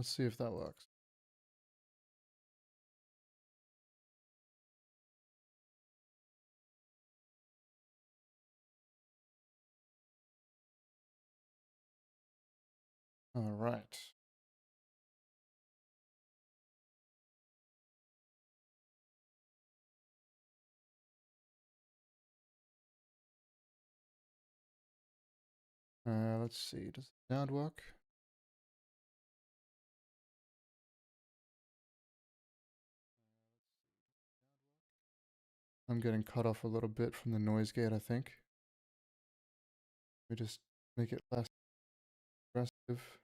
Let's see if that works. All right. Let's see. Does the sound work? I'm getting cut off a little bit from the noise gate, I think. We just make it less aggressive.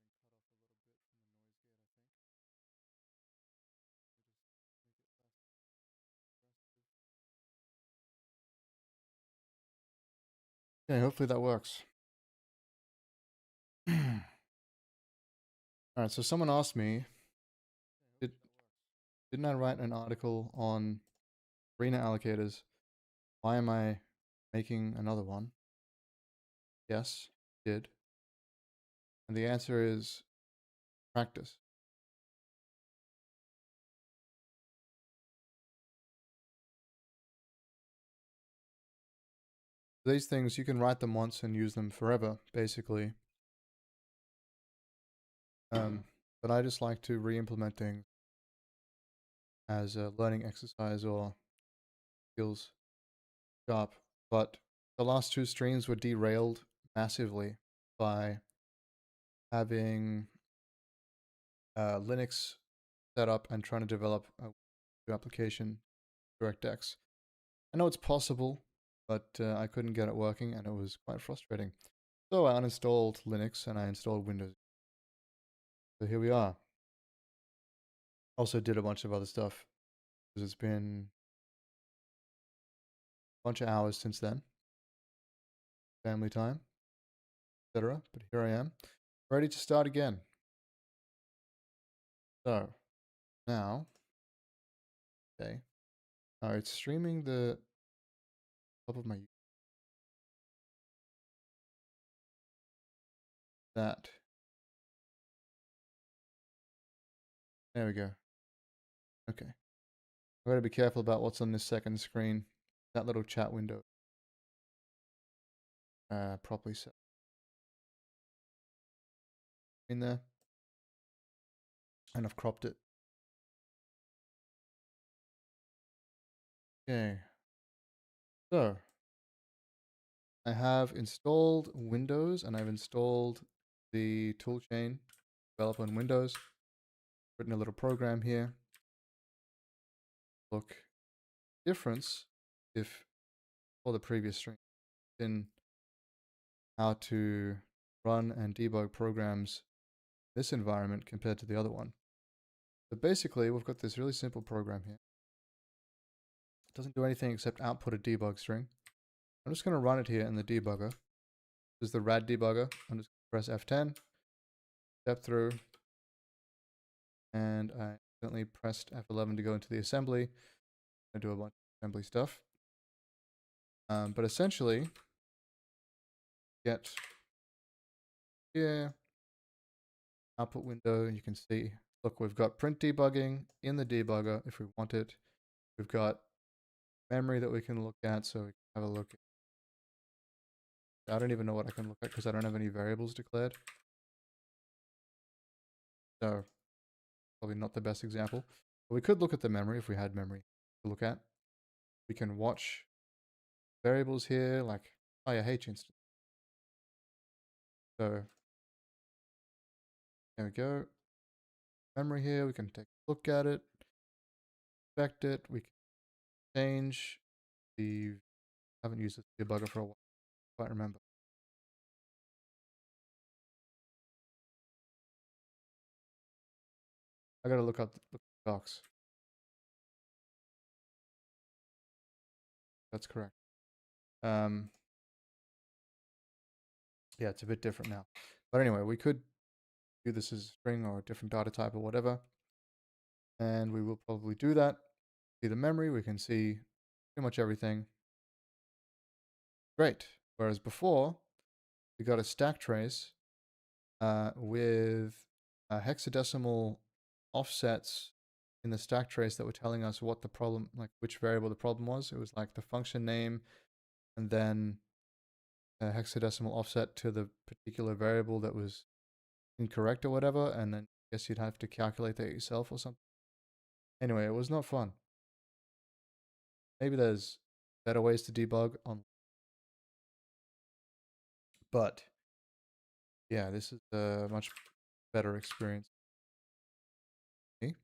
Okay, hopefully that works. All right, so someone asked me, didn't I write an article on arena allocators? Why am I making another one? Yes, did. And the answer is practice. These things, you can write them once and use them forever, basically. But I just like to re-implement things as a learning exercise or skills sharp. But the last two streams were derailed massively by having Linux set up and trying to develop a new application, DirectX. I know it's possible, but I couldn't get it working and it was quite frustrating. So I uninstalled Linux and I installed Windows. So here we are. Also did a bunch of other stuff because it's been a bunch of hours since then. Family time, etc. But here I am, ready to start again. So now, okay. It's streaming the top of my that. There we go. Okay. I've got to be careful about what's on this second screen. That little chat window. Properly set in there. And I've cropped it. Okay. So I have installed Windows and I've installed the toolchain develop on Windows. Written a little program here. Look, difference if for the previous string in how to run and debug programs in this environment compared to the other one. But basically, we've got this really simple program here. It doesn't do anything except output a debug string. I'm just going to run it here in the debugger. This is the rad debugger. I'm just going to press F10, step through, and I accidentally pressed F11 to go into the assembly. I do a bunch of assembly stuff. But essentially, get here, output window, you can see, look, we've got print debugging in the debugger if we want it. We've got memory that we can look at, so we can have a look. I don't even know what I can look at because I don't have any variables declared. So probably not the best example. But we could look at the memory if we had memory to look at. We can watch variables here like IH instance. So there we go. Memory here, we can take a look at it, inspect it, we can change the, haven't used this debugger for a while, I can't remember. I gotta look up the docs. That's correct. Yeah, it's a bit different now. But anyway, we could do this as a string or a different data type or whatever. And we will probably do that. See the memory, we can see pretty much everything. Great. Whereas before, we got a stack trace with hexadecimal offsets in the stack trace that were telling us what the problem, like which variable the problem was. It was like the function name and then a hexadecimal offset to the particular variable that was incorrect or whatever, and then I guess you'd have to calculate that yourself or something. Anyway, it was not fun. Maybe there's better ways to debug on, but yeah, this is a much better experience. Okay.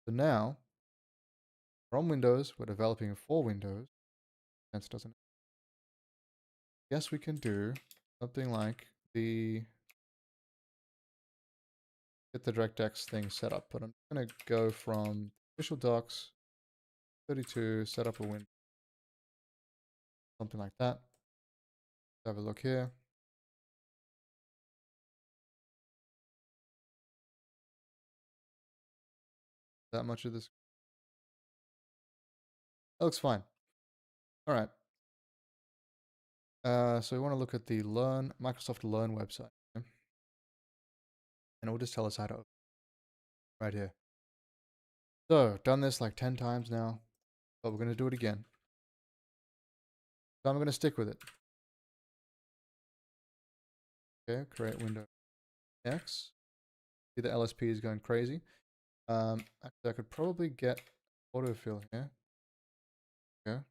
So now, from Windows, we're developing for Windows. Sense doesn't. Guess we can do something like get the DirectX thing set up, but I'm going to go from official docs 32, set up a window, something like that. Let's have a look here. That much of this. That looks fine. All right. So we want to look at the Microsoft Learn website. Okay? And it will just tell us how to open it right here. So, done this like 10 times now, but we're going to do it again. So I'm going to stick with it. Okay, create window X. See the LSP is going crazy. Actually, I could probably get autofill here. Okay.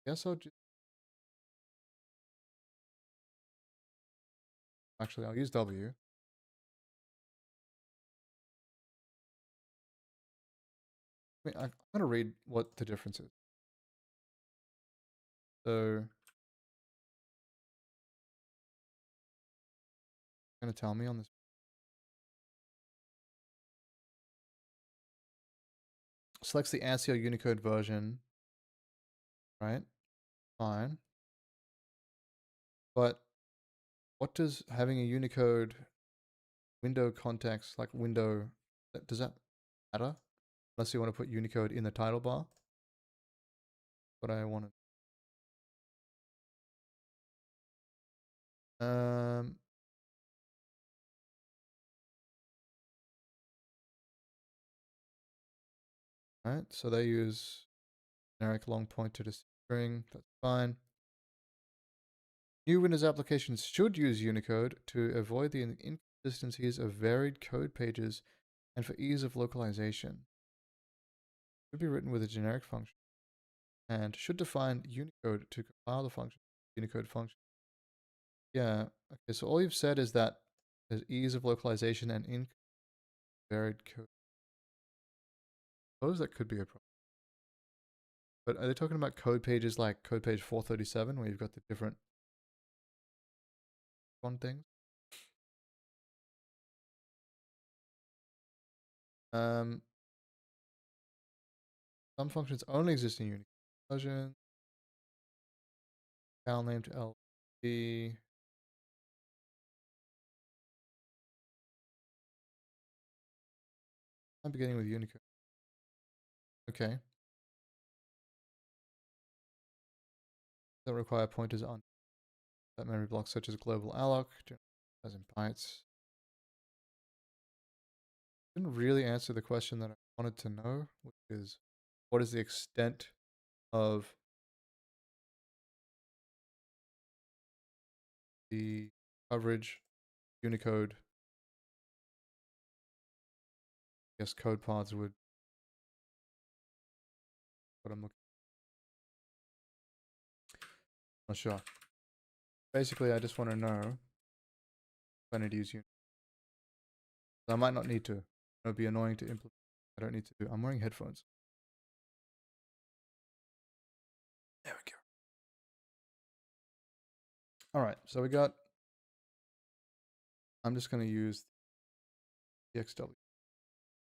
Guess I'll just... Actually, I'll use W. I'm going to read what the difference is. So, going to tell me on this. Selects the ANSI or Unicode version. Right? Fine. But what does having a Unicode window context, like window, does that matter? Unless you want to put Unicode in the title bar. What I want to... Alright, so they use generic long pointer to string. That's fine. New Windows applications should use Unicode to avoid the inconsistencies of varied code pages and for ease of localization. It should be written with a generic function and should define Unicode to compile the function. Unicode function. Yeah, okay, so all you've said is that there's ease of localization and in varied code. I suppose that could be a problem. But are they talking about code pages like code page 437 where you've got the different font things? Some functions only exist in Unicode version. File name to LP. I'm beginning with Unicode. Okay. That require pointers on that memory blocks such as global alloc, as in bytes. Didn't really answer the question that I wanted to know, which is what is the extent of the coverage Unicode? I guess code paths would what I'm looking. Not sure. Basically, I just want to know if I need to use Unicode. I might not need to. It would be annoying to implement. I don't need to do. I'm wearing headphones. There we go. All right, so we got. I'm just going to use the XW.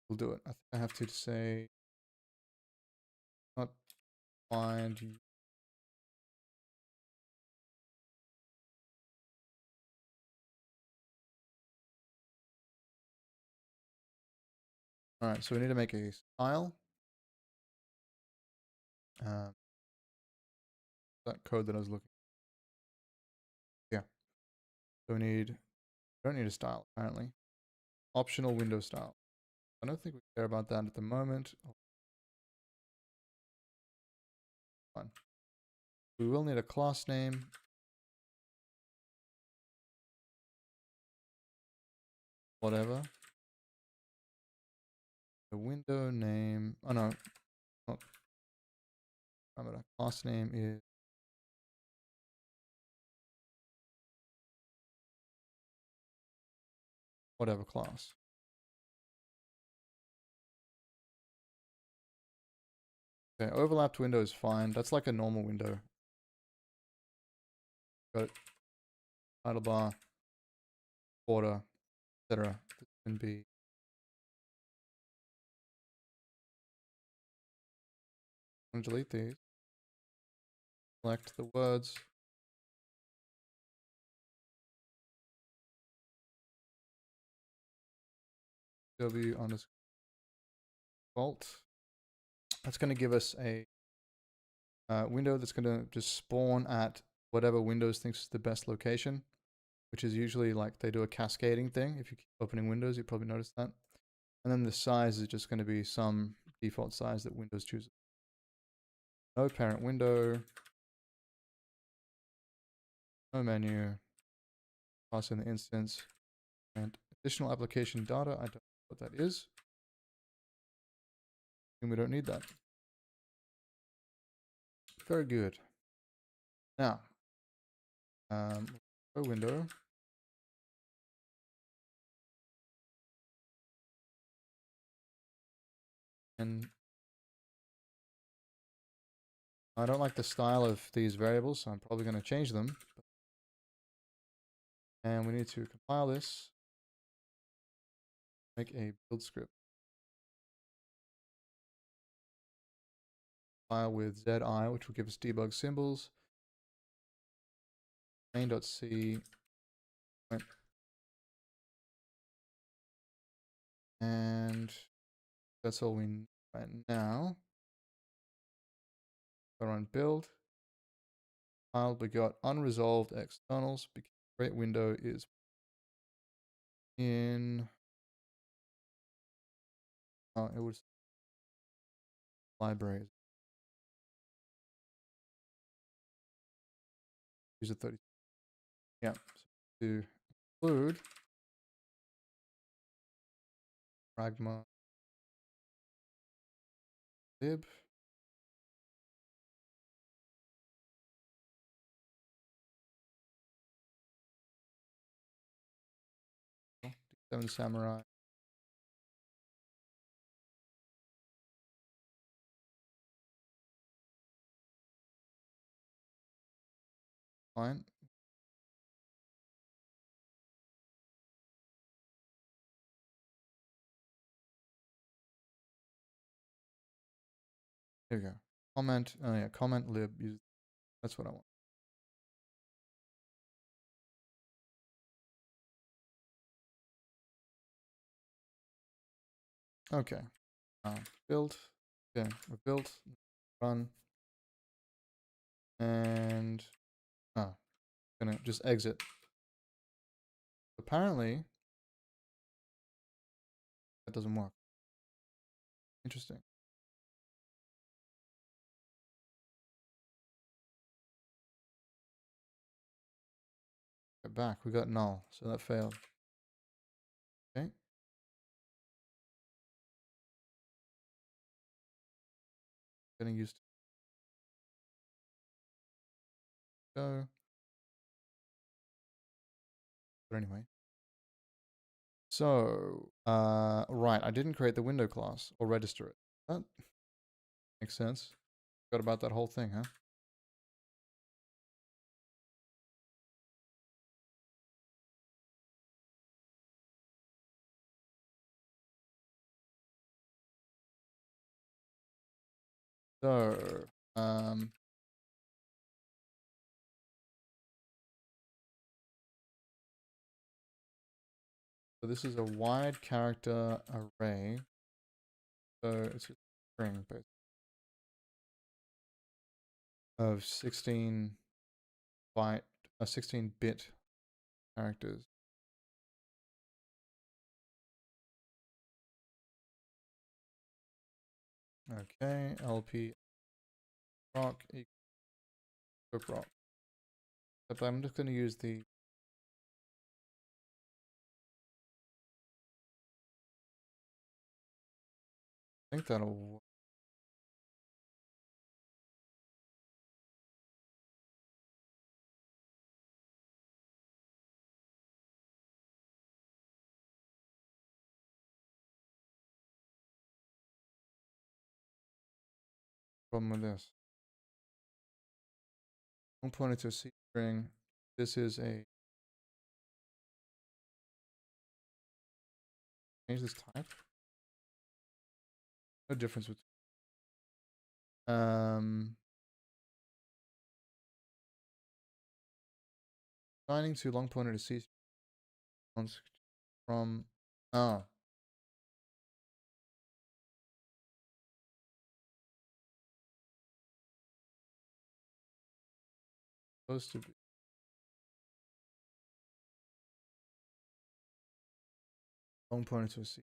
We'll do it. I think I have to say not find. All right, so we need to make a style. That code that I was looking. Yeah. So we don't need a style apparently. Optional window style. I don't think we care about that at the moment. Fine. We will need a class name. Whatever. The window name. Oh no. Not parameter. Class name is whatever class. Okay, overlapped window is fine. That's like a normal window. Got it. Title bar, border, etc. This can be I'm gonna delete these. Select the words. W underscore default. That's going to give us a window that's going to just spawn at whatever Windows thinks is the best location, which is usually like they do a cascading thing. If you keep opening windows, you probably noticed that. And then the size is just going to be some default size that Windows chooses. No parent window. No menu. Pass in the instance. And additional application data. I don't know what that is. And we don't need that. Very good. Now, go window. And I don't like the style of these variables, so I'm probably going to change them. And we need to compile this, make a build script. Compile with ZI, which will give us debug symbols. Main.c. And that's all we need right now. Go run build. We got unresolved externals because create window is in it was libraries. User 30. Yeah. So to include pragma lib. D7 samurai. Fine. There we go. Comment. Oh yeah, comment lib. That's what I want. Okay. Build. Okay, we built. Run. And gonna just exit. Apparently, that doesn't work. Interesting. Get back. We got null, so that failed. Okay. Getting used to go. But anyway. So, right, I didn't create the window class or register it. That makes sense. Forgot about that whole thing, huh? So, so this is a wide character array. So it's a string of 16 bit characters. Okay, LP rock equals rock. But I'm just going to use the I think that'll work. Problem with this. One pointer to a C string. This is a change this type. No difference with assigning to long pointer to C from supposed to be long pointer to a C.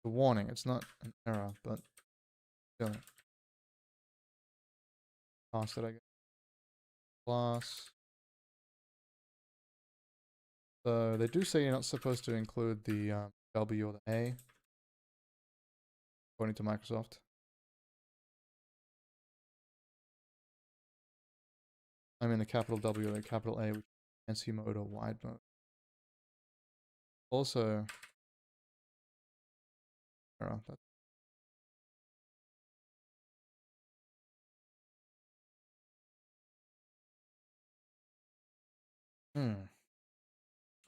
The warning, it's not an error, but still. Pass it, I guess. Class. So they do say you're not supposed to include the W or the A, according to Microsoft. I mean the capital W or the capital A, which is NC mode or wide mode. Also, error.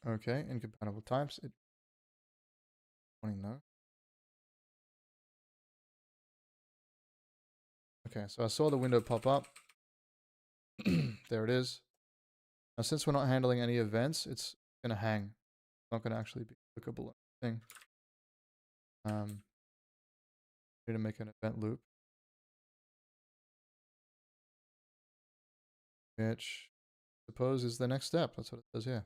Okay, incompatible types. No. Okay, so I saw the window pop up. There it is. Now, since we're not handling any events, it's going to hang. It's not going to actually be clickable thing. Need to make an event loop, which I suppose is the next step. That's what it says here.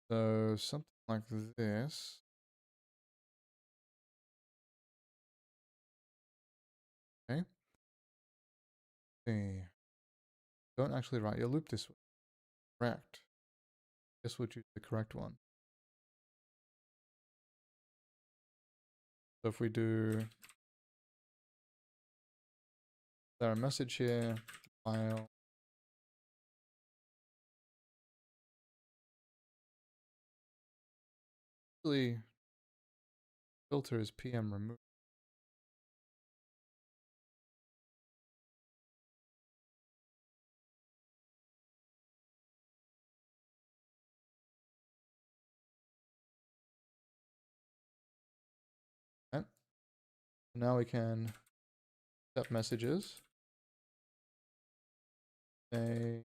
So something like this. Okay. See. Don't actually write your loop this way. Correct. Guess we'll choose the correct one. So if we do, is there a message here? File. Actually, filter is PM remove. Okay. Now we can set messages. Say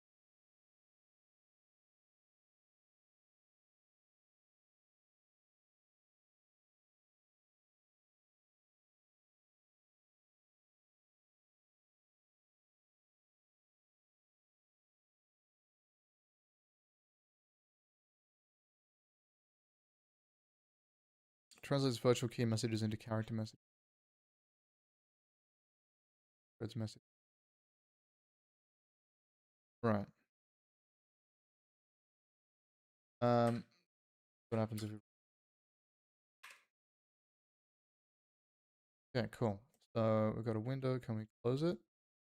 translates virtual key messages into character message. Words message. Right. What happens if we... Okay, cool. So we've got a window. Can we close it?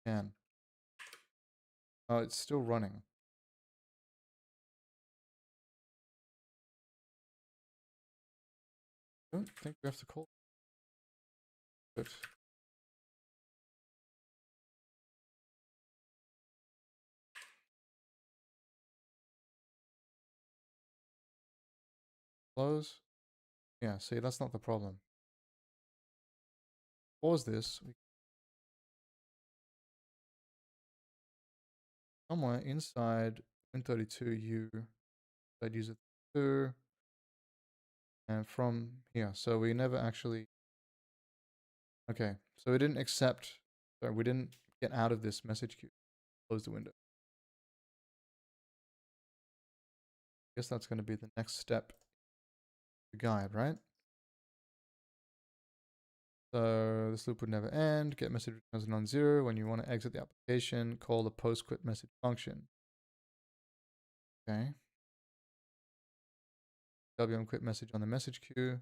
Can. Oh, it's still running. I don't think we have to call it. Close. Yeah, see, that's not the problem. Pause this. Somewhere inside Win32U, I'd use it 2. And from here, so we never actually, okay, so we didn't accept, sorry, we didn't get out of this message queue, close the window. I guess that's going to be the next step, the guide, right? So this loop would never end, get message returns non-zero. When you want to exit the application, call the post quit message function. Okay. WM quit message on the message queue.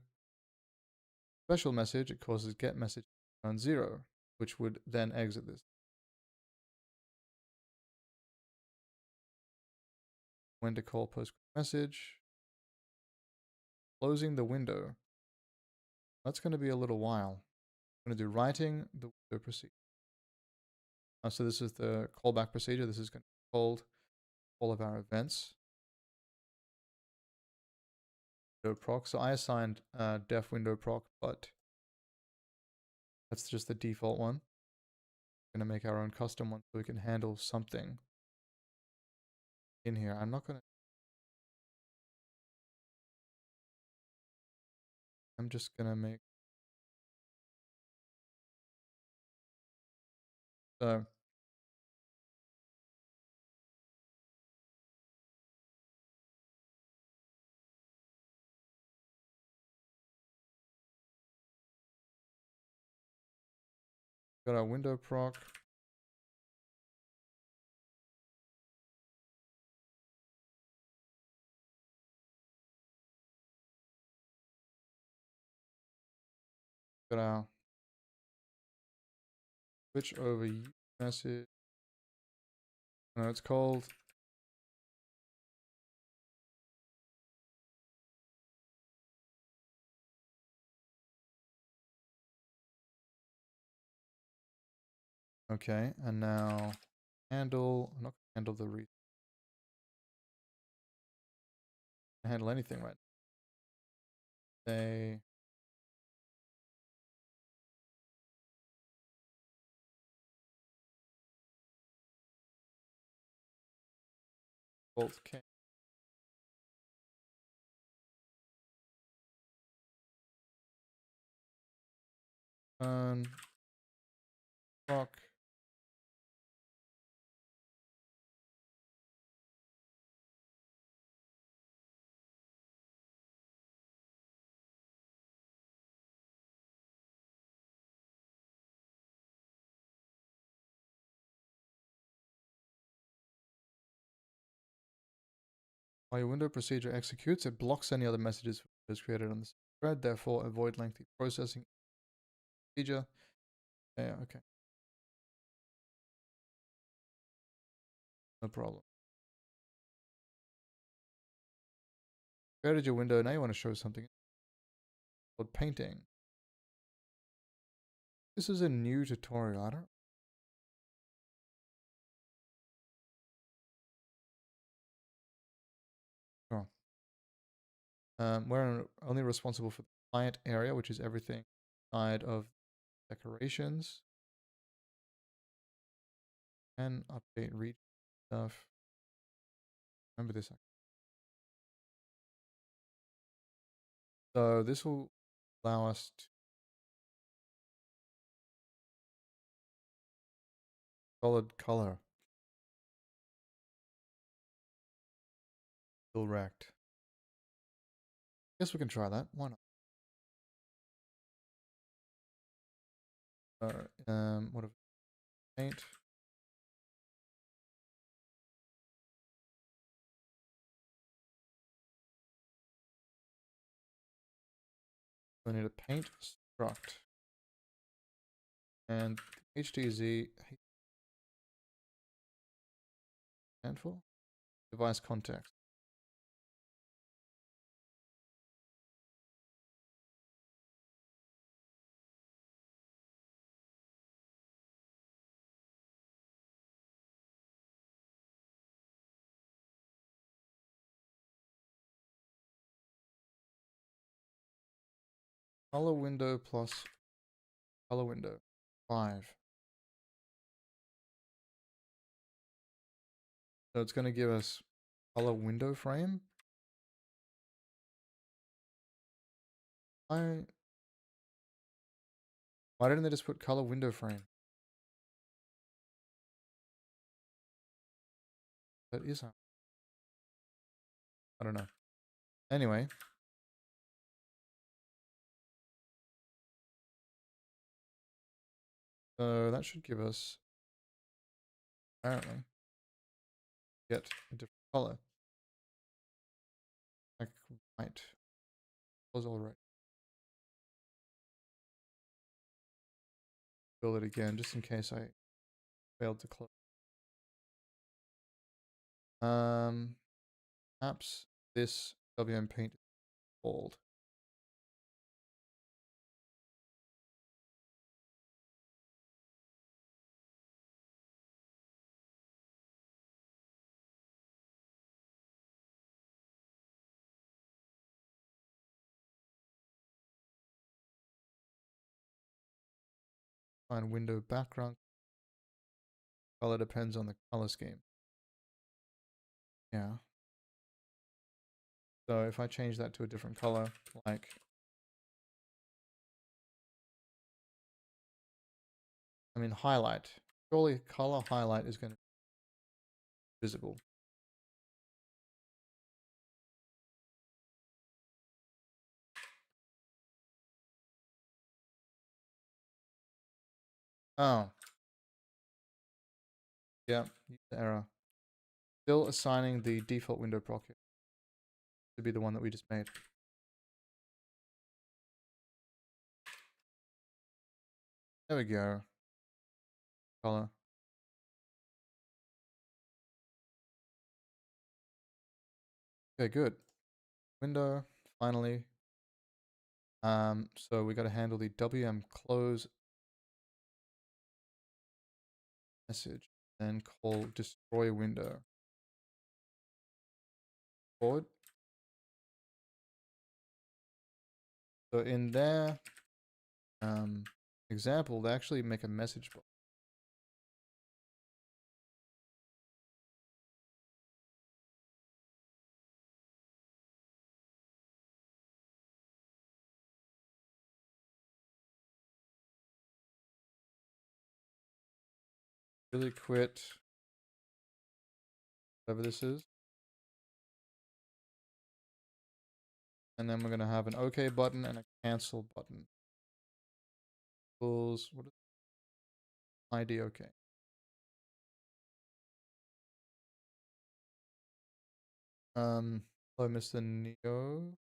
Special message, it causes get message non-zero, which would then exit this. When to call post quit message. Closing the window. That's going to be a little while. I'm going to do writing the window procedure. So this is the callback procedure. This is going to be called all of our events. Window proc. So I assigned def window proc, but that's just the default one. We're going to make our own custom one so we can handle something in here. I'm not going to. I'm just going to make. So got our window proc. Got our switch over message. No, it's called. Okay, and now handle. I'm not going to handle the read. Handle anything right. Say both can. Proc. While your window procedure executes, it blocks any other messages created on the thread. Therefore, avoid lengthy processing procedure. Yeah, okay. No problem. Created your window. Now you want to show something called painting. This is a new tutorial. I don't. Oh. We're only responsible for the client area, which is everything side of decorations and update read stuff. Remember this. So this will allow us to solid color. Direct. Guess we can try that. Why not? What if paint? So I need a paint struct and hdz handful device context. Color window plus color window 5. So it's going to give us color window frame. Why didn't they just put color window frame? That is how. I don't know. Anyway. So that should give us, apparently, get a different color. Like white. Was all right. Build it again just in case I failed to close. Perhaps this WM paint is bold. Find window background. Color depends on the color scheme. Yeah. So if I change that to a different color, like highlight. Surely color highlight is going to be visible. Oh. Yeah, error. Still assigning the default window proc to be the one that we just made. There we go. Color. Okay, good. Window, finally. So we got to handle the WM close message, then call destroy window. Forward. So in their example, they actually make a message box. Really quit. Whatever this is. And then we're going to have an OK button and a cancel button. What is ID OK? Hello, Mr. Neo. I'm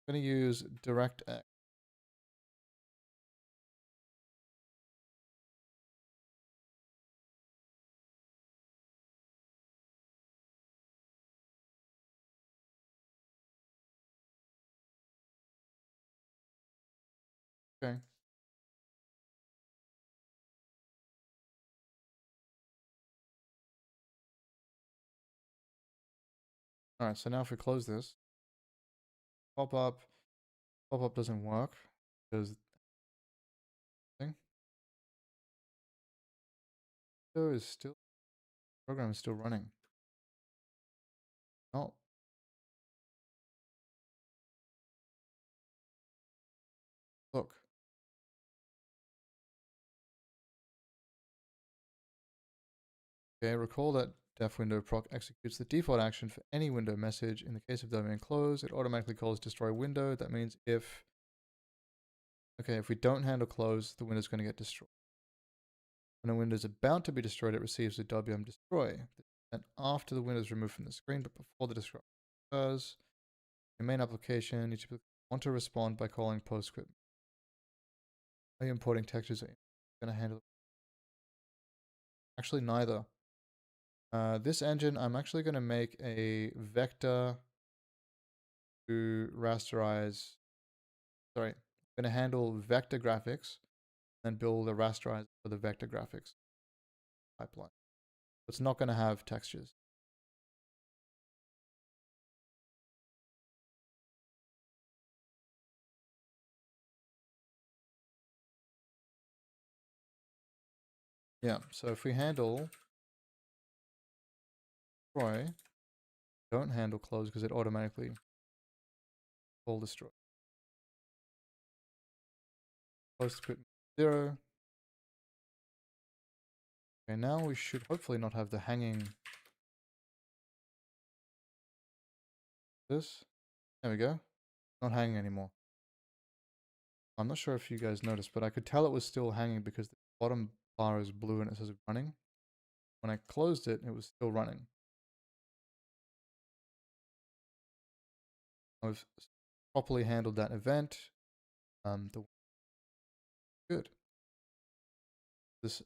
going to use DirectX. Okay. All right, so now if we close this, pop-up doesn't work because program is still running. Oh. Look. Okay, recall that def window proc executes the default action for any window message. In the case of domain close, it automatically calls destroy window. That means if we don't handle close, the window is going to get destroyed. When a window is about to be destroyed, it receives the WM destroy. And after the window is removed from the screen, but before the destruction occurs, your main application, you typically want to respond by calling PostScript. Are you importing textures? Are you going to handle it? Actually, neither. This engine, I'm actually going to make a vector to rasterize. Sorry, I'm going to handle vector graphics and build a rasterizer for the vector graphics pipeline. It's not going to have textures. Yeah, so if we handle destroy, don't handle close because it automatically will destroy. post quit 0. Okay, now we should hopefully not have the hanging. This. There we go. Not hanging anymore. I'm not sure if you guys noticed, but I could tell it was still hanging because the bottom bar is blue and it says running. When I closed it, it was still running. I've properly handled that event. Good. This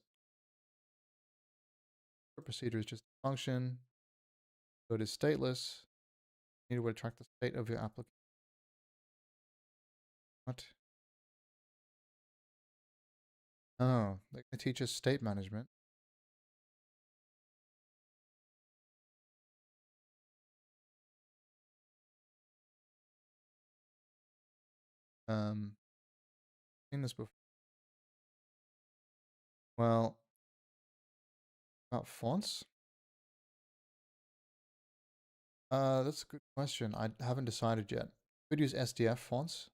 procedure is just a function. So it is stateless. You need to track the state of your application. What? Oh, they're going to teach us state management. Seen this before. Well, about fonts. That's a good question. I haven't decided yet. Could use SDF fonts.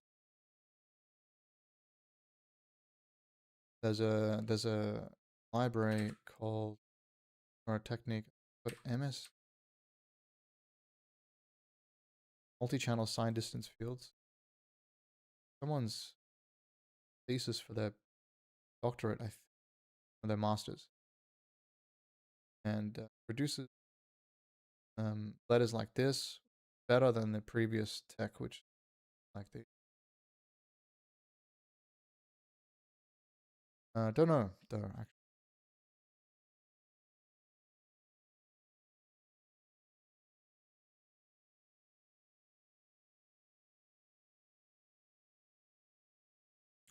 There's a library called, or a technique, but MS multi-channel sign distance fields. Someone's thesis for their doctorate, I think, or their master's, and produces letters like this better than the previous tech, which like the don't know though. Actually.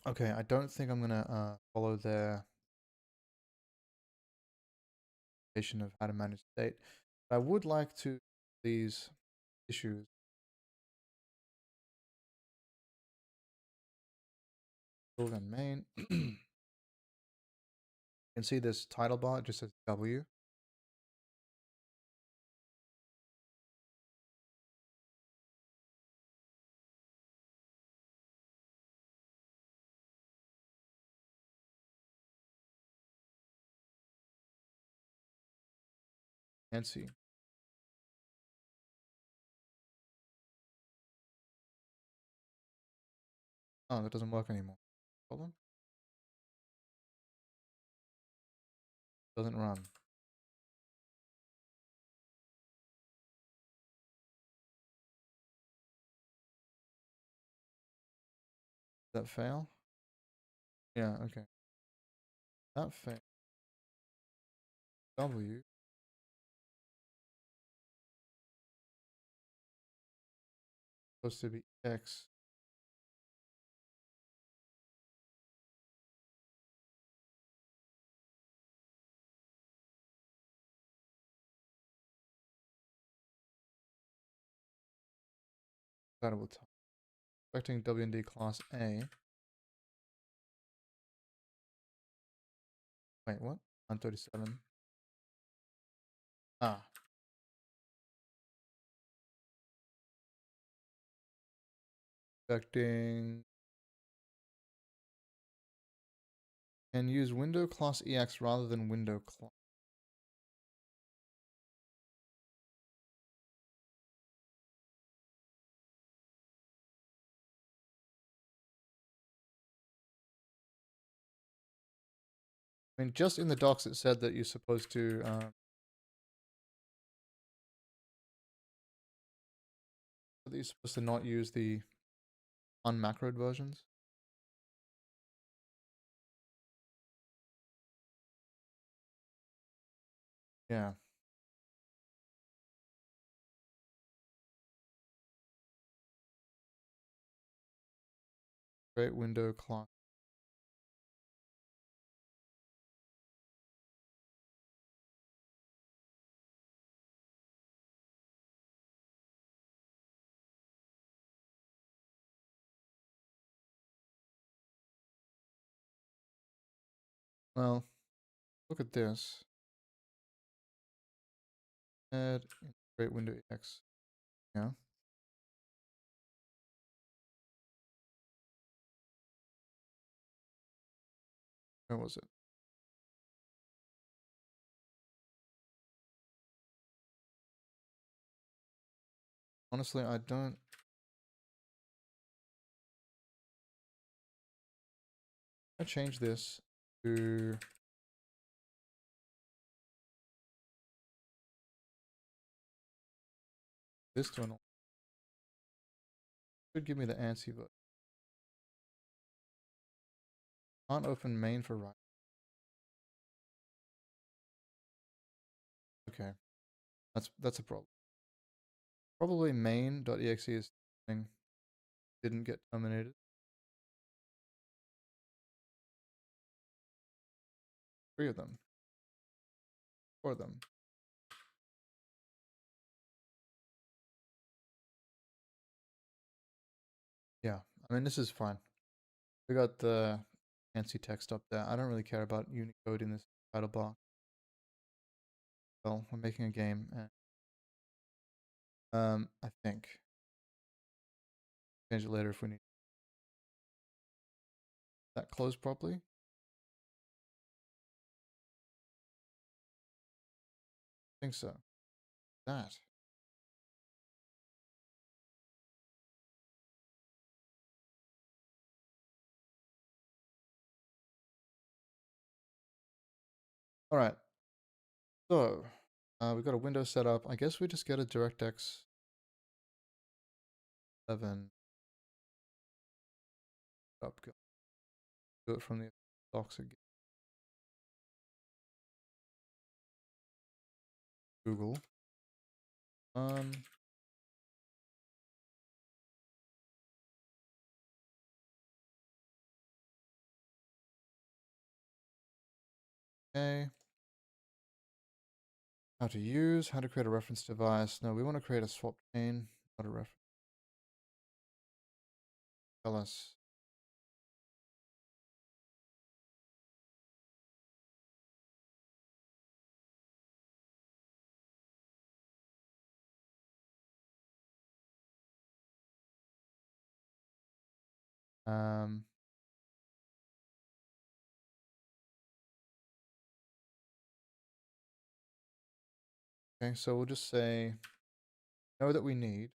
Okay, I don't think I'm gonna follow their of how to manage state. But I would like to these issues. Build and main. You can see this title bar, it just says W. Fancy. Oh, that doesn't work anymore. Problem? Doesn't run. Does that fail? Yeah, okay. That failed. W. Supposed to be X. Compatible type. Expecting W and D class A. Wait, what? 137. Ah. Expecting. And use window class EX rather than window class. I mean, just in the docs it said that you're supposed to that you're supposed to not use the unmacroed versions. Yeah. Create window class. Well, look at this. Add create window X. Yeah. Where was it? Honestly, I don't. I change this to this to an. Should give me the ANSI version. Can't open main for write. Okay, that's a problem. Probably main.exe is something didn't get terminated. 3 of them. 4 of them. Yeah, I mean, this is fine. We got the fancy text up there. I don't really care about Unicode in this title bar. Well, we're making a game, and I think change it later if we need. That close properly. I think so. That. All right. So we've got a window set up. I guess we just get a DirectX 11 up. Do it from the docs again. Google. Okay. How to use, how to create a reference device. No, we want to create a swap chain, not a reference. Tell us. Okay, so we'll just say, know that we need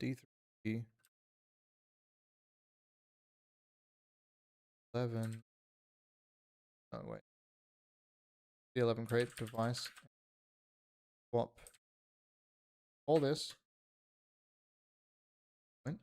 D3, 11, oh wait, D11 create device, swap, all this, point.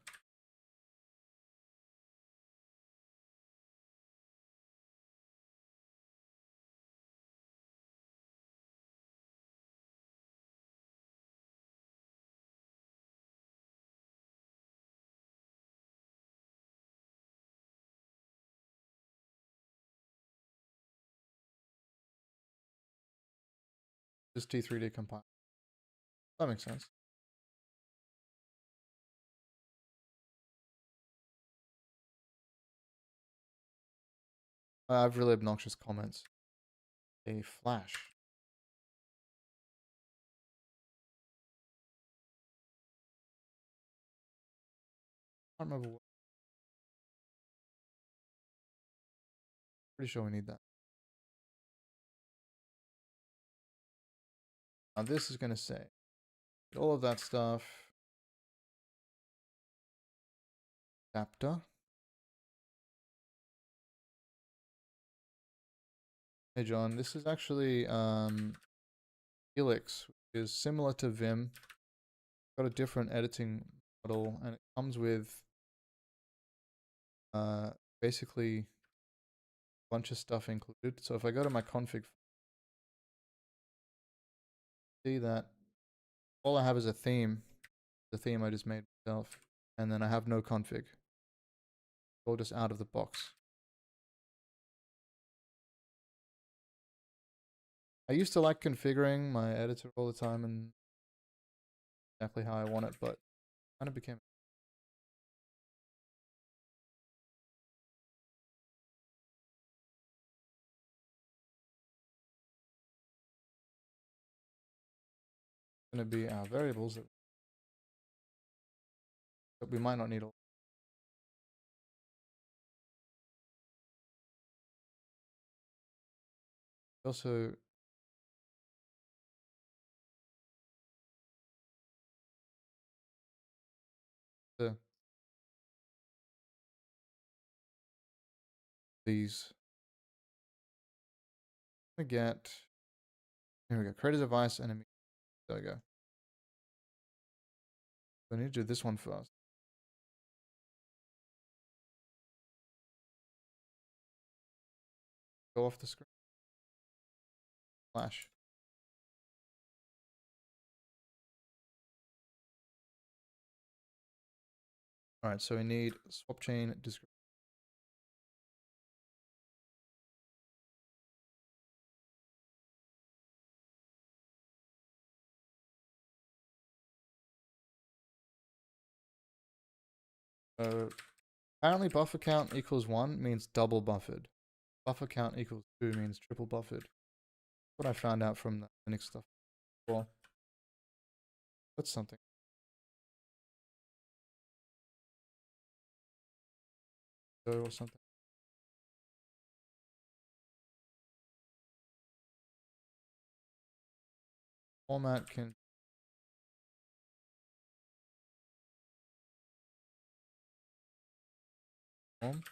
Just T3D compile. That makes sense. I have really obnoxious comments. A flash. I don't remember what. Pretty sure we need that. Now this is going to say all of that stuff. Adapter. Hey John, this is actually Helix, which is similar to Vim. Got a different editing model, and it comes with basically a bunch of stuff included. So if I go to my config, see that all I have is a theme, the theme I just made myself, and then I have no config. All just out of the box. I used to like configuring my editor all the time and exactly how I want it, but kind of became going to be our variables that we might not need all. Also, these. I get. Here we go. Create a device and there we go. So I need to do this one first. Go off the screen. Flash. All right, so we need swap chain description. So apparently buffer count equals 1 means double buffered. Buffer count equals 2 means triple buffered. What I found out from the Linux stuff before. That's something. Or something. Format can form.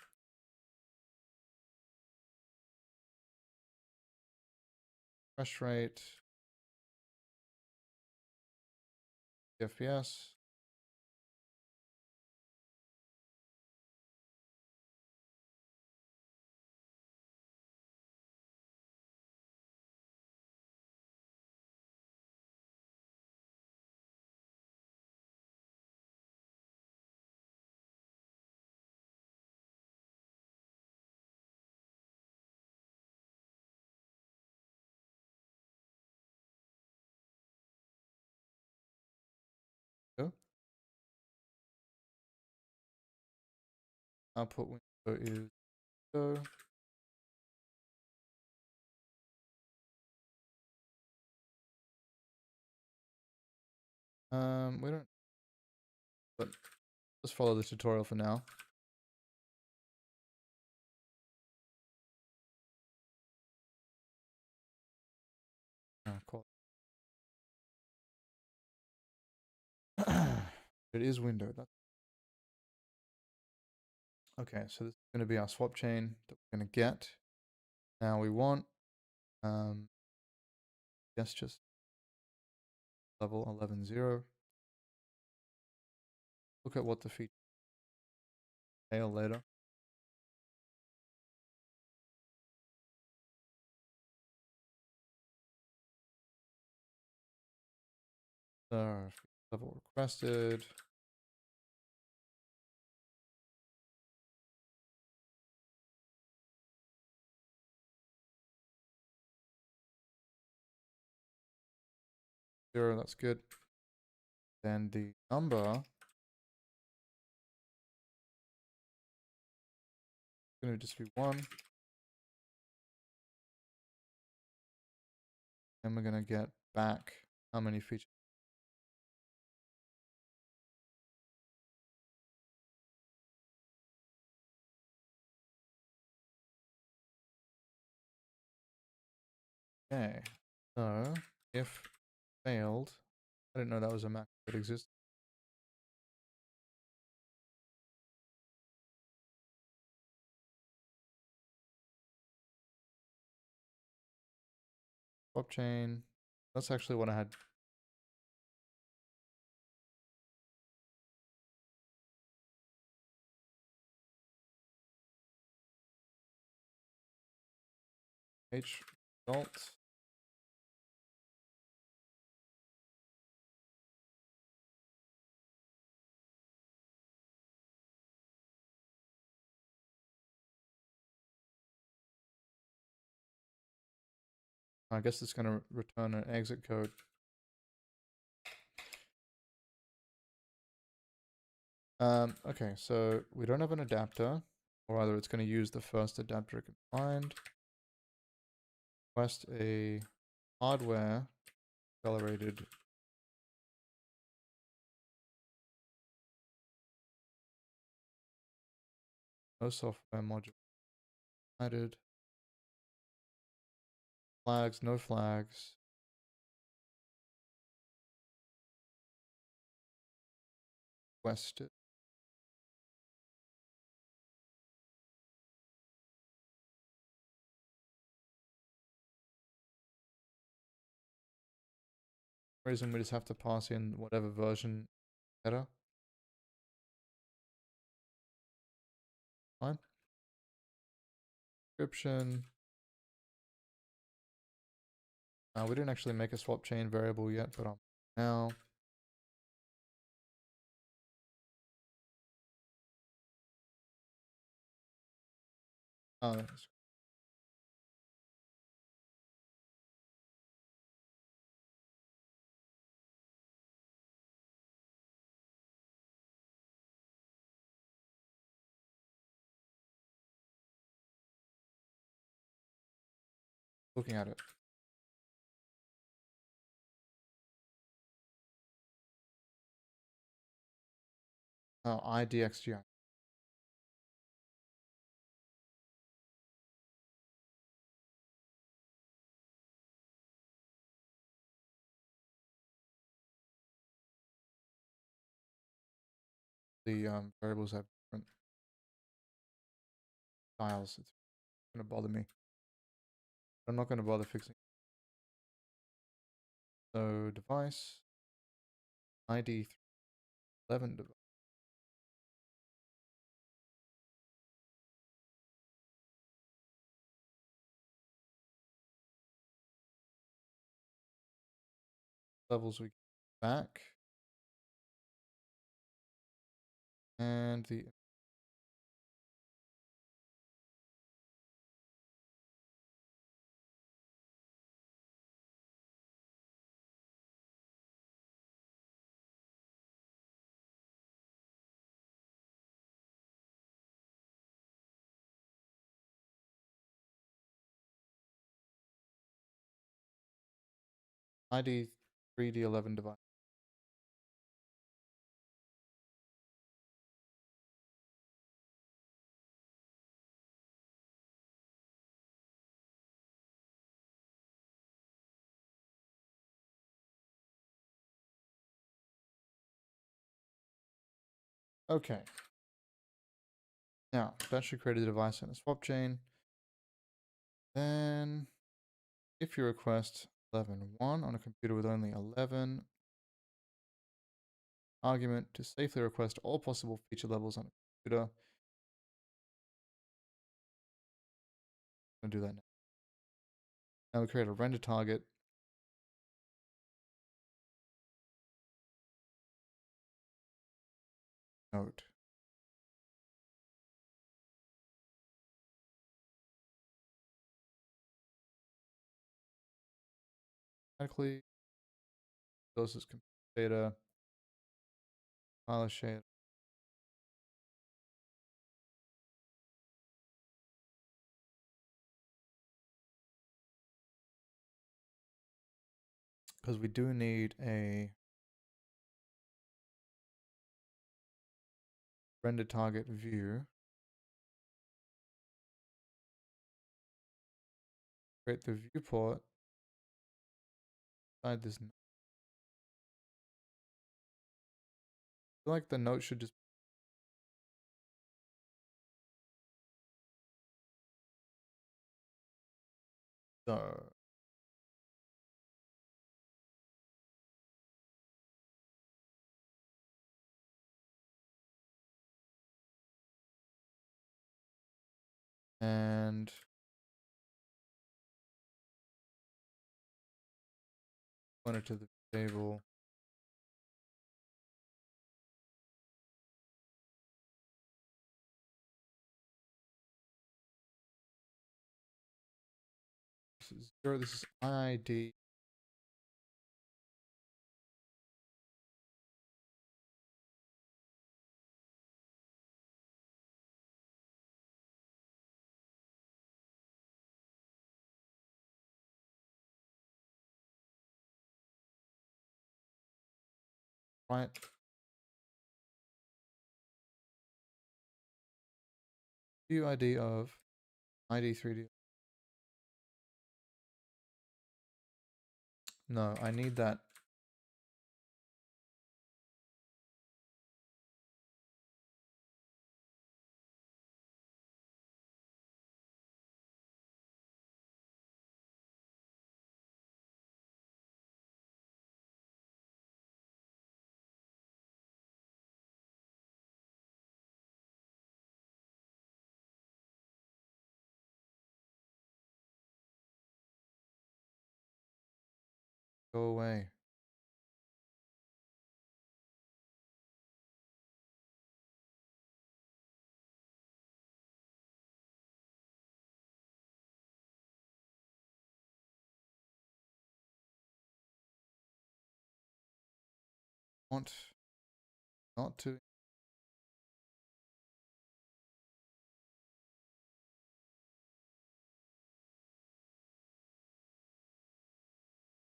Refresh rate. FPS. Go. Output window is go. We don't, but let's follow the tutorial for now. Oh, cool. It is window. Okay, so this is going to be our swap chain that we're going to get. Now we want, yes, just level 11.0. Look at what the feature entail later. So level requested. Zero, that's good. Then the number is going to just be 1. And we're going to get back how many features. Okay, so if failed, I didn't know that was a Mac that exists. Swap chain. That's actually what I had. H result. I guess it's going to return an exit code. Okay, so we don't have an adapter, or either it's going to use the first adapter it can find. Request a hardware accelerated no software module added. Flags, no flags. Requested. For some reason we just have to pass in whatever version header. Fine. Description. We didn't actually make a swap chain variable yet, but now. Looking at it. Oh, IDXGI. The variables have different styles. It's going to bother me. I'm not going to bother fixing. So device ID 11 device. Levels we get back. And the ID 3D11 device. Okay. Now, that should create a device and a swap chain. Then, if you request 11.1 on a computer with only 11, argument to safely request all possible feature levels on a computer. I'm going to do that now. Now we create a render target. Node. Automatically, sources compute data, file shader. Because we do need a render target view. Create the viewport inside this. I feel like the note should just so and pointer to the table. This is 0. This is ID. Right. View ID of ID 3D. No, I need that. Go away. Want not to.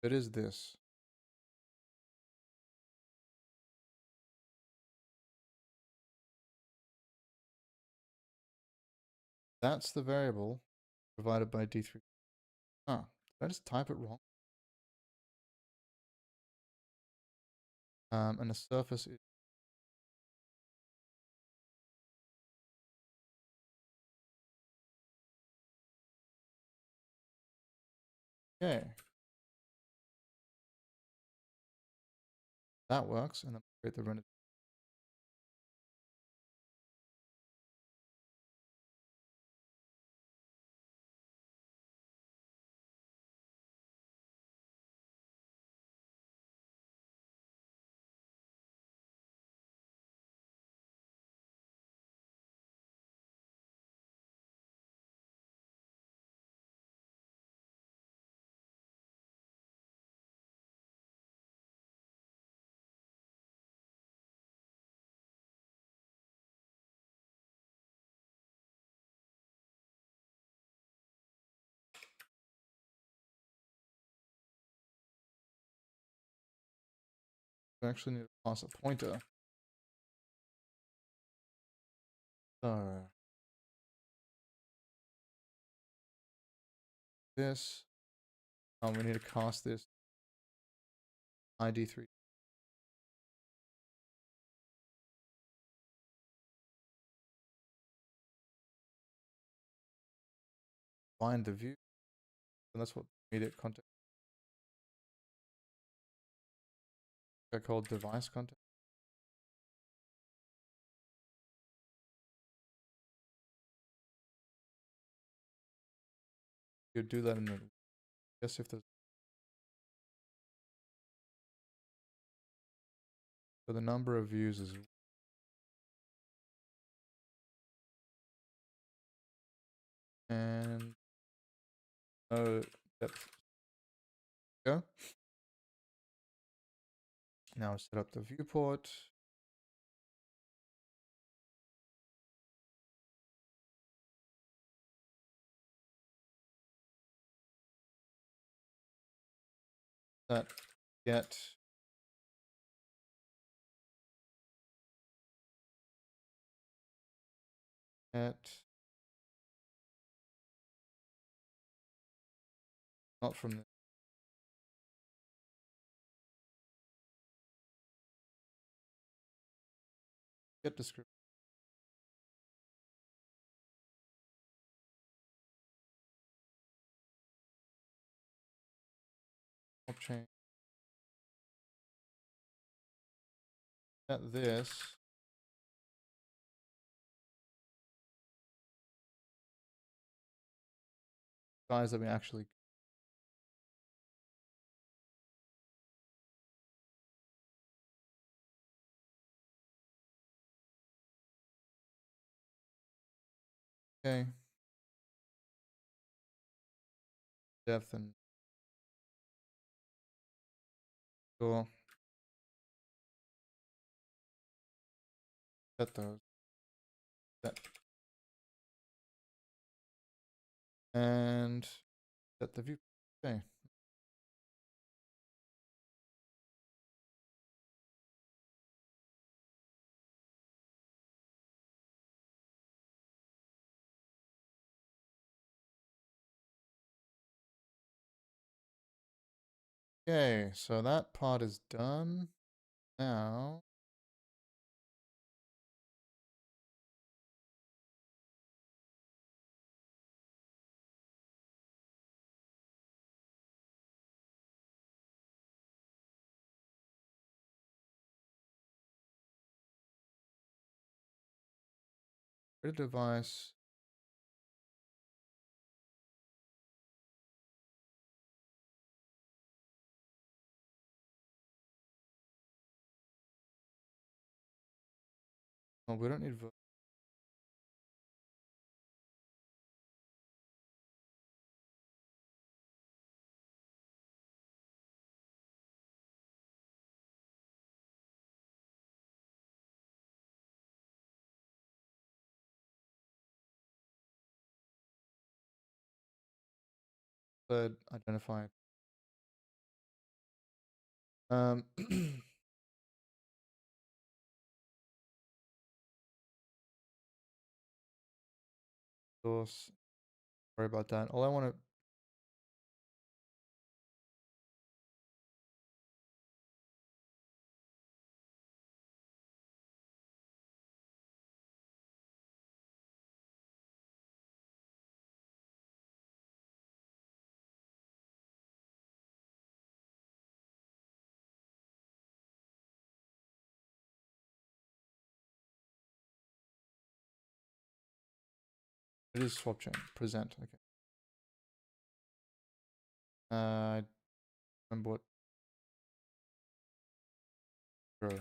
It is this. That's the variable provided by D3. Ah, did I just type it wrong? And the surface is okay. That works, and then create the render. We actually need to pass a pointer. So this, we need to cast this ID3. Find the view, and that's what immediate context. I called device context. You do that in the. Guess if there's. So the number of views is. And depth. Go. Now set up the viewport. Set get not from the get description. Change. Set this size that we actually okay. Depth and cool. Set those. Set. And set the view. Okay. Okay, so that part is done. Now, create a device. Oh, we don't need. Third identifier. Source. Sorry about that. All I want to. It is swap chain. Present. Okay. I remember what. Grow.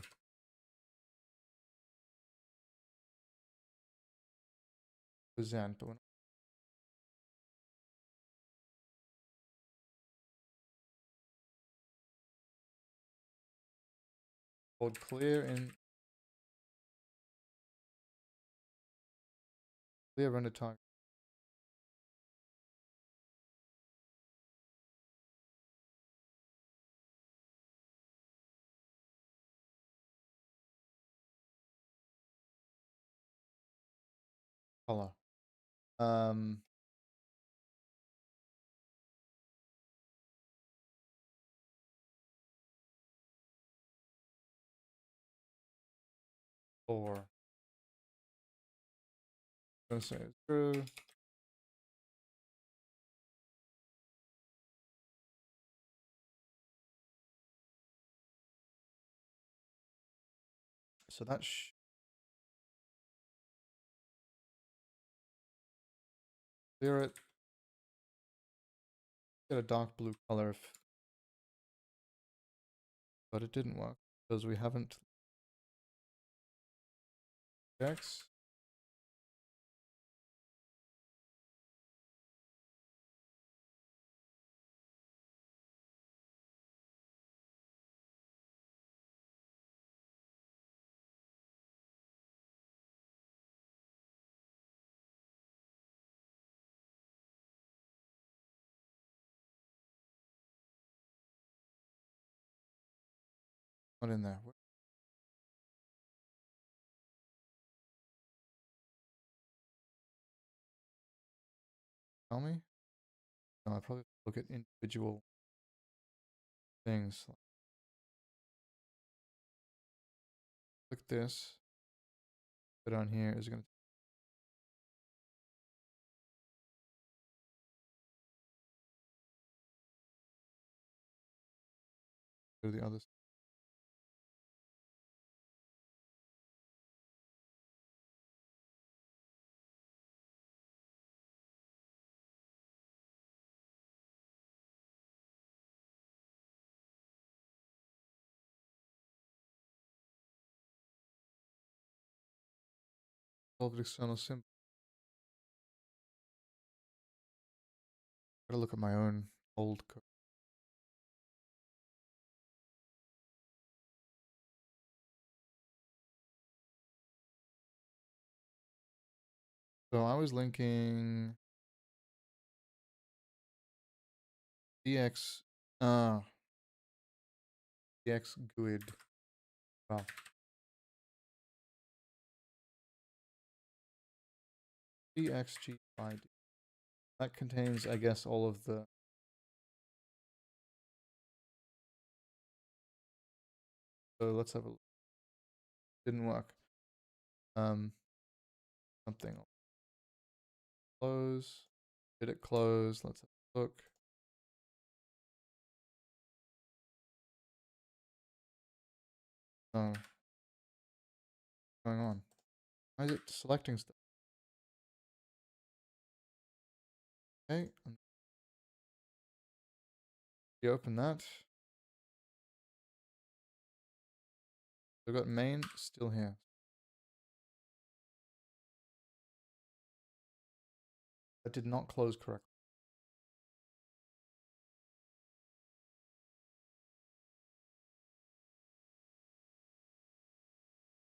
Present, but we're not. Hold clear in. Clear render target. Color. Um. Or. Gonna say it's true. So that's clear it. Get a dark blue color if, but it didn't work because we haven't. X. Not in there. Tell me. No, I probably look at individual things. Click this. Put on here is going to. Do the other. Solve external symbol. Gotta look at my own old code. So I was linking dx dx GUID. Wow. dxgid. That contains, I guess, all of the So let's have a look. Didn't work. Something close. Did it close? Let's have a look. Oh, what's going on? Why is it selecting stuff? Okay, reopen that. I've got main still here. That did not close correctly.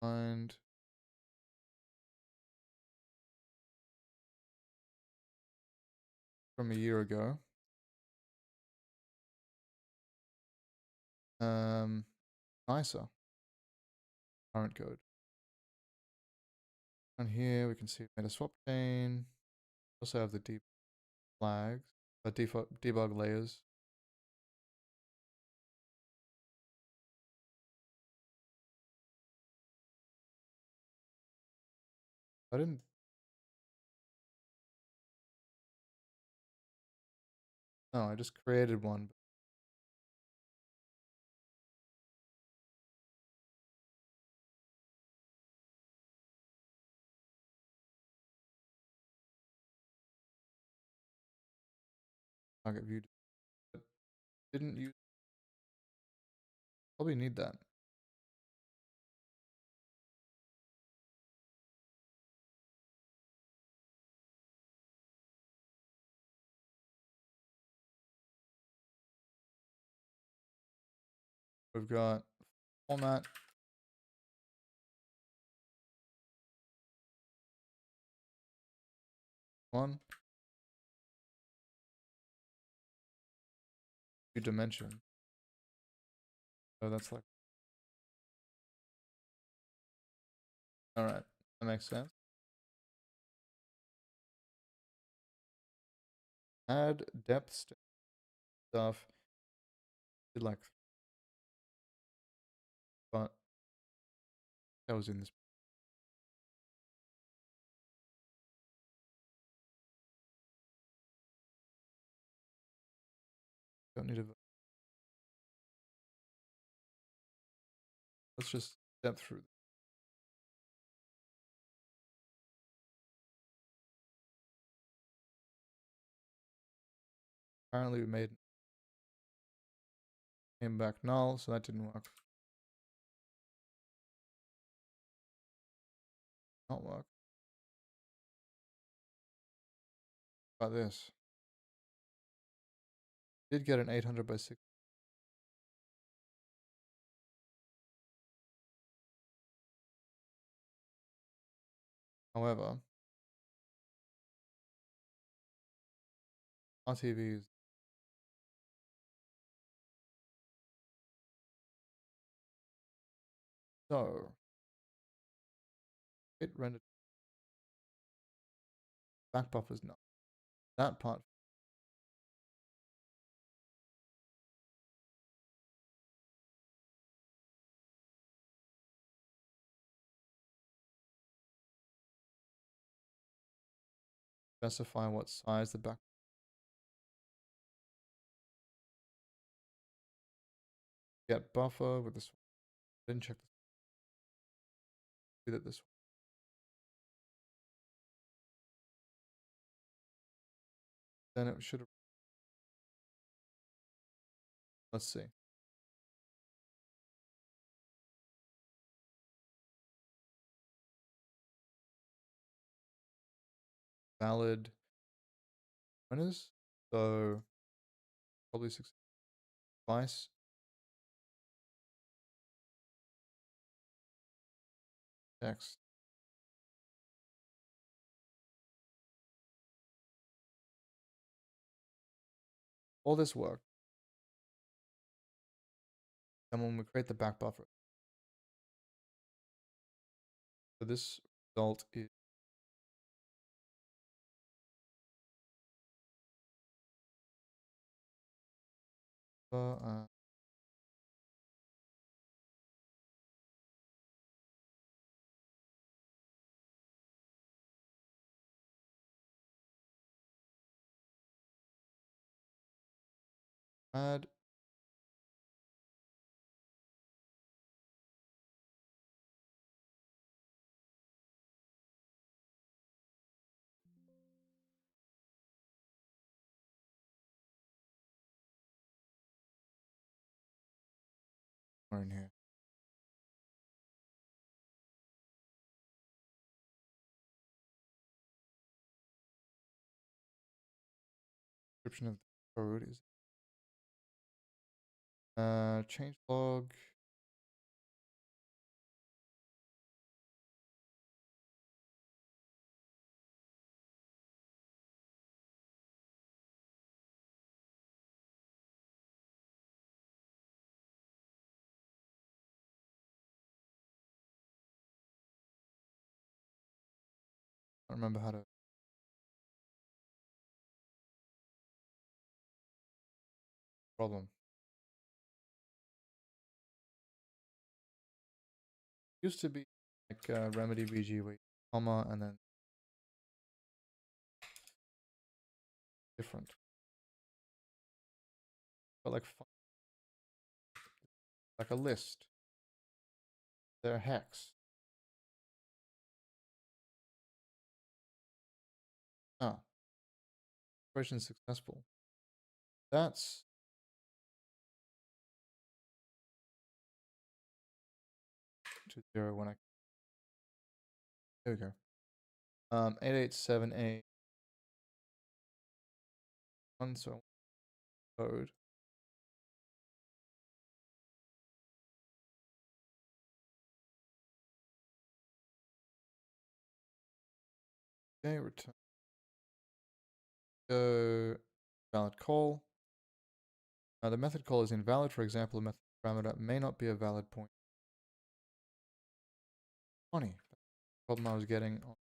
Find from a year ago. Nicer. Current code. And here we can see made a swap chain. Also have the deep flags, debug layers. I didn't. No, I just created one. Target view. But didn't use. Probably need that. We've got format. One. New dimension. So that's like. All right, that makes sense. Add depth stuff. Did like, but that was in this. Don't need a. Let's just step through. Apparently we made came back null, so that didn't work. Not work. How about this? Did get an 800 by 6. However, RTV is so it rendered back buffers not. That part specify what size the back. Get buffer with this. Didn't check this. Did it this way. Then it should have. Let's see. Valid winners. So probably 6 device. Text. All this work. And when we create the back buffer. So this result is Add. Or in here. Description of the code is change log. I don't remember how to problem. Used to be like remedy VG wait comma and then different. But like a list. They're hex. Ah, operation successful. That's to 0 when I there we go. 8878 1 so code. Okay, return go valid call. The method call is invalid. For example, a method parameter may not be a valid point. Funny. Problem I was getting on.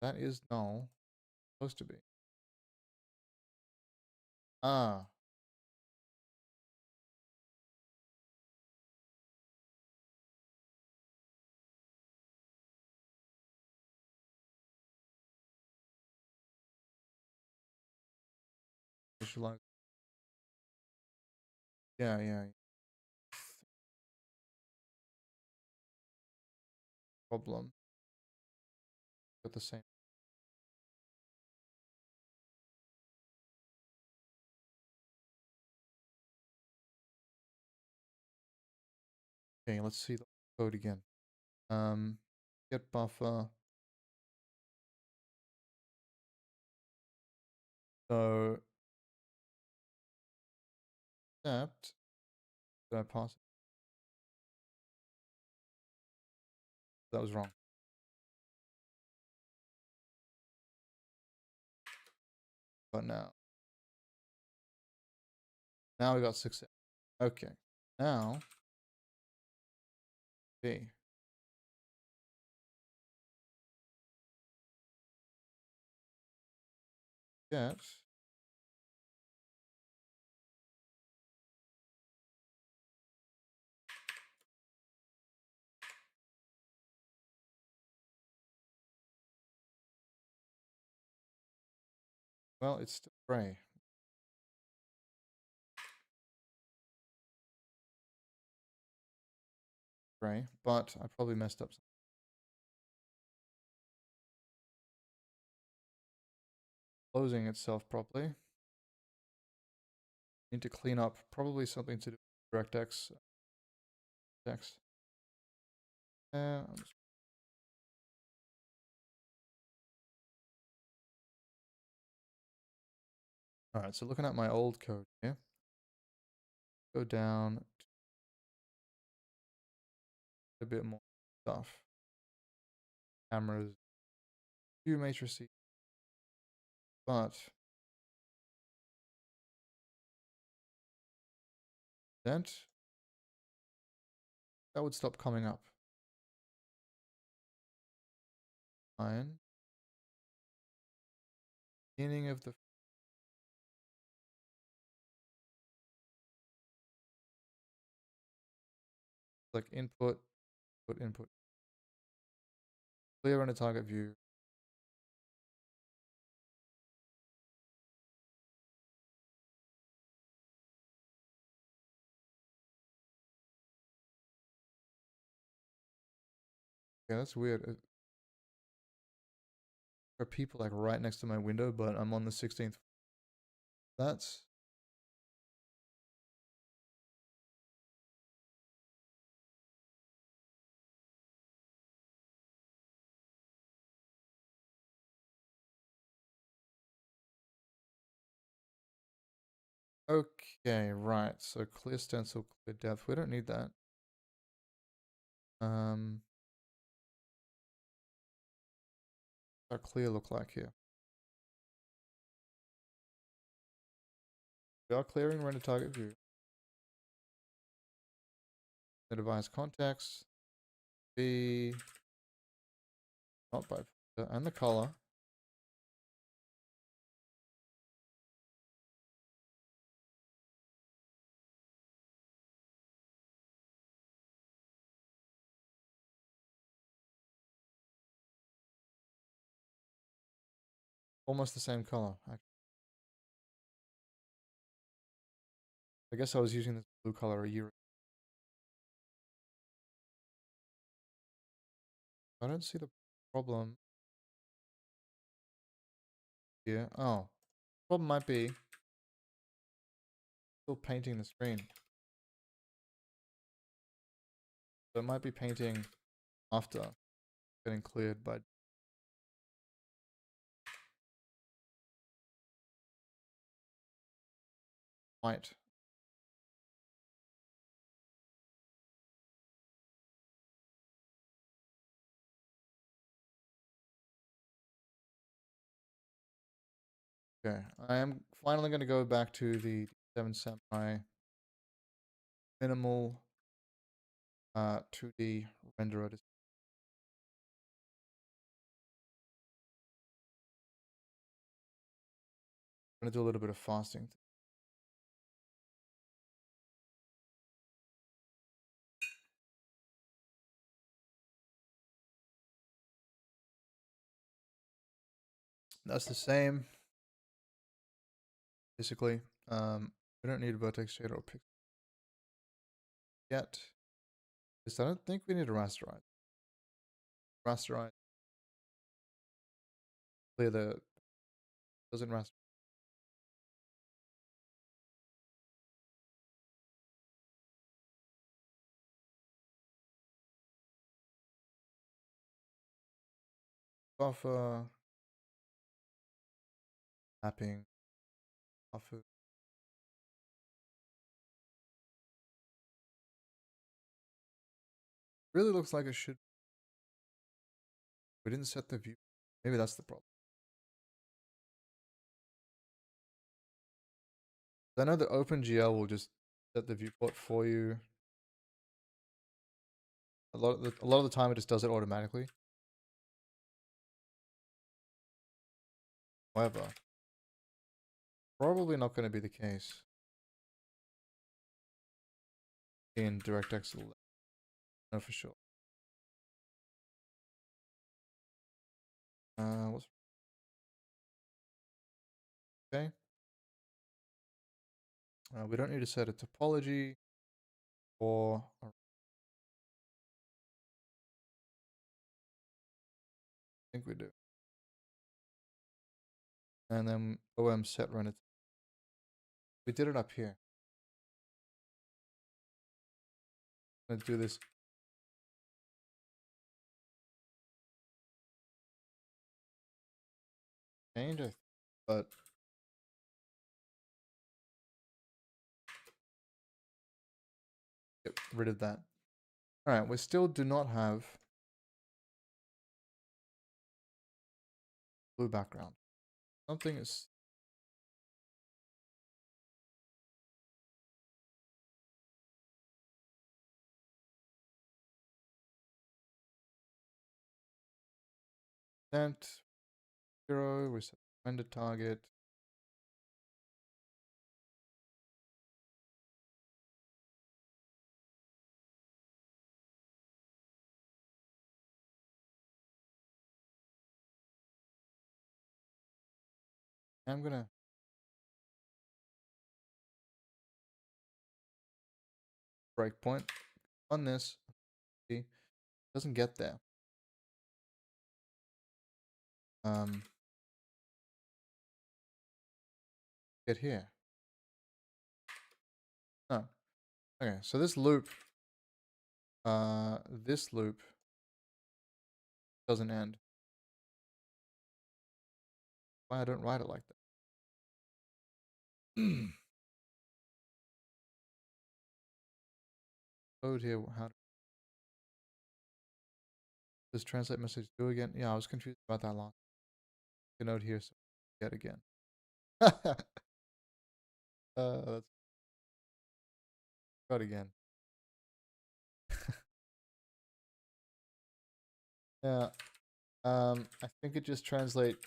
That is null. Supposed to be. Ah. Visualize. Yeah. Problem. Got the same. Okay, let's see the code again. Get buffer. So except did I pass it? That was wrong. But now we got success. Okay. Now B. Get well, it's still gray. Gray, but I probably messed up something. Closing itself properly. Need to clean up probably something to do with DirectX text. Alright, so looking at my old code here. Go down a bit more stuff. Cameras, view matrices, but that would stop coming up. Fine. Beginning of the Like input, input. Clear render target view. Yeah, that's weird. There are people like right next to my window, but I'm on the 16th. That's okay, right. So clear stencil, clear depth. We don't need that. What clear look like here? We are clearing render target view. The device context be not by and the color. Almost the same color. I guess I was using this blue color a year ago. I don't see the problem here. Oh, problem might be still painting the screen. So it might be painting after getting cleared by white. Okay, I am finally going to go back to the 7 Samurai minimal 2D renderer. I'm going to do a little bit of fasting. That's the same, basically. We don't need a vertex shader or pixel yet. Because I don't think we need a rasterize. Rasterize. Clear the doesn't rasterize. Buffer mapping buffer. Really looks like it should. We didn't set the view. Maybe that's the problem. I know the OpenGL will just set the viewport for you. A lot of the time it just does it automatically. However, probably not going to be the case in DirectX 11. No, for sure. What's okay? We don't need to set a topology or I think we do. And then OM set run it. We did it up here. Let's do this. Change it, but get rid of that. All right, we still do not have blue background. Something is sent 0. We set render target. I'm gonna breakpoint on this. See, doesn't get there. Get here. Oh, okay. So this loop doesn't end. Why I don't write it like that? Code here. How does translate message do again? Yeah, I was confused about that last. The note here. So get again. Let's go again. Yeah. I think it just translate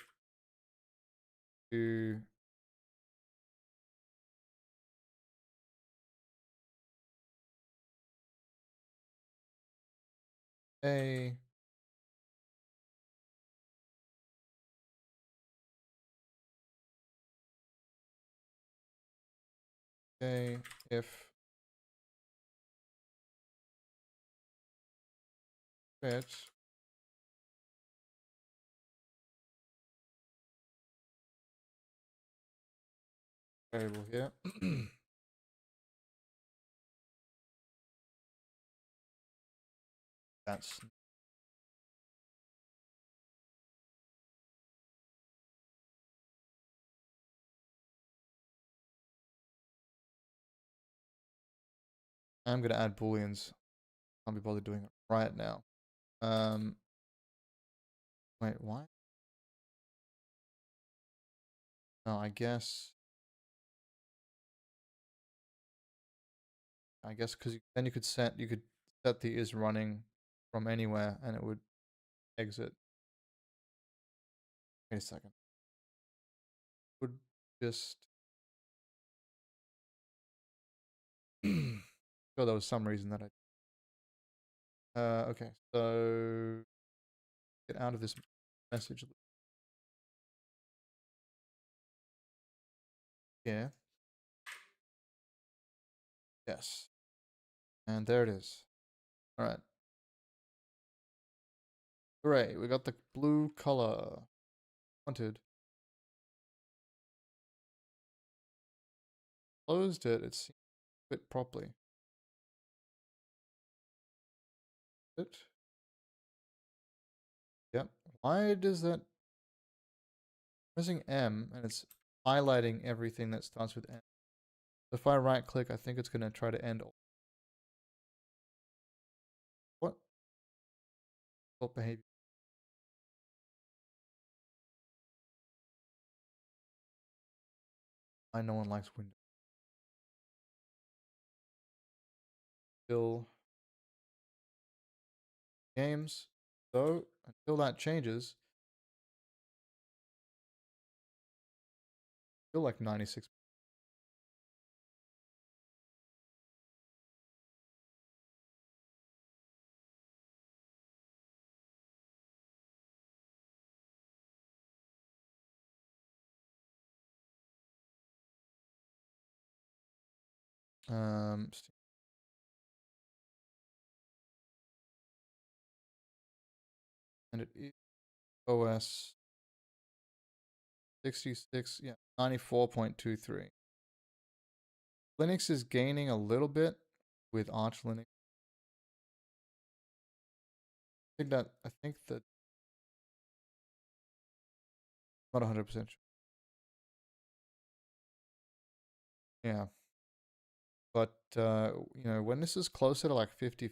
to a if fit variable here. That's I'm gonna add booleans. Can't be bothered doing it right now. Wait, why? No, I guess because then you could set the is running from anywhere and it would exit. Wait a second. Would just sure there was some reason that I okay, so get out of this message loop. Yeah. Yes. And there it is. Alright. Hooray, we got the blue color. Wanted. Closed it, it's fit properly. It. Yep. Why does that pressing M and it's highlighting everything that starts with M? If I right click, I think it's gonna try to end all. What? What behavior? Why no one likes Windows? Still games. So until that changes, still like 96. Um, and it is OS 66, yeah, 94.23. Linux is gaining a little bit with Arch Linux. I think that not 100% sure. Yeah. But you know, when this is closer to like 50,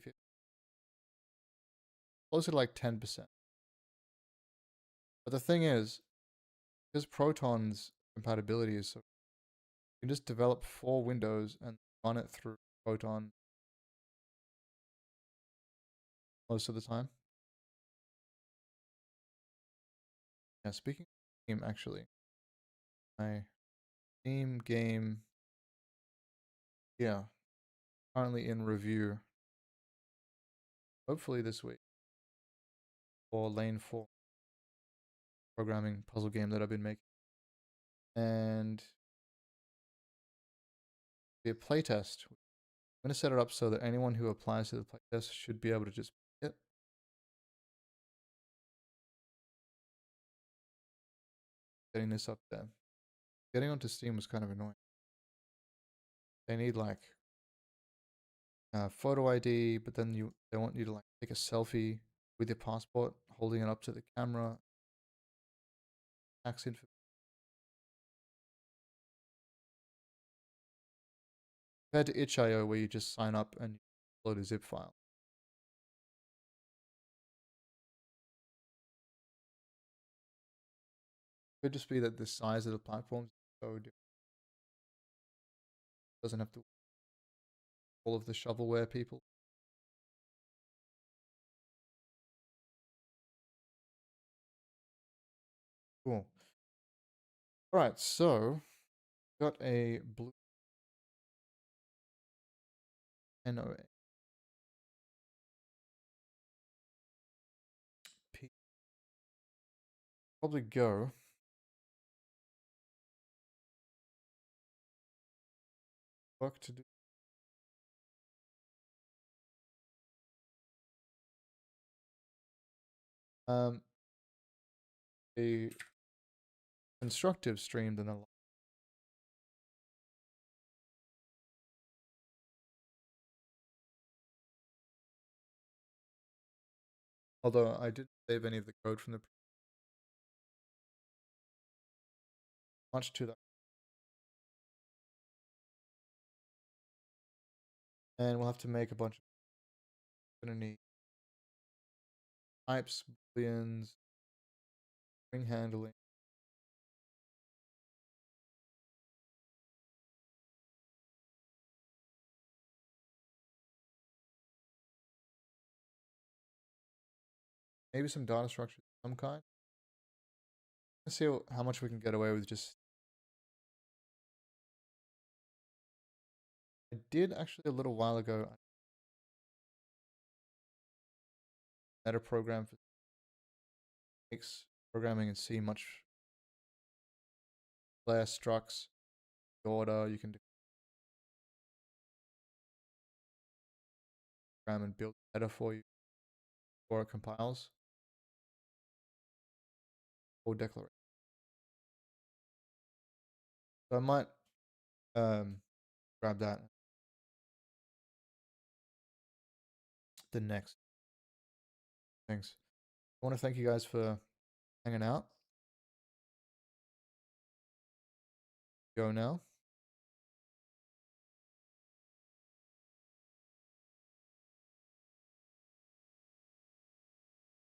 closer to like 10%. But the thing is, because Proton's compatibility is so, you can just develop for Windows and run it through Proton most of the time. Yeah, speaking of game, actually, my Steam game, yeah, currently in review. Hopefully this week for Lane 4 programming puzzle game that I've been making. and be a playtest. I'm going to set it up so that anyone who applies to the playtest should be able to just play it. Getting this up there. Getting onto Steam was kind of annoying. They need like photo ID, but then they want you to like take a selfie with your passport, holding it up to the camera. Tax information. Compared to itch.io, where you just sign up and upload a zip file. Could just be that the size of the platform is so different. Doesn't have to all of the shovelware people. Cool. All right, so got a blue NOA. Probably go. Work to do. A constructive stream than a although I didn't save any of the code from the much to that. And we'll have to make a bunch of gonna need types, booleans, string handling. Maybe some data structures of some kind. Let's see how much we can get away with just. I did actually a little while ago meta program for makes programming in C much less structs, the order you can program and build meta for you before it compiles or declaration. So I might grab that the next. Thanks. I want to thank you guys for hanging out. Go now.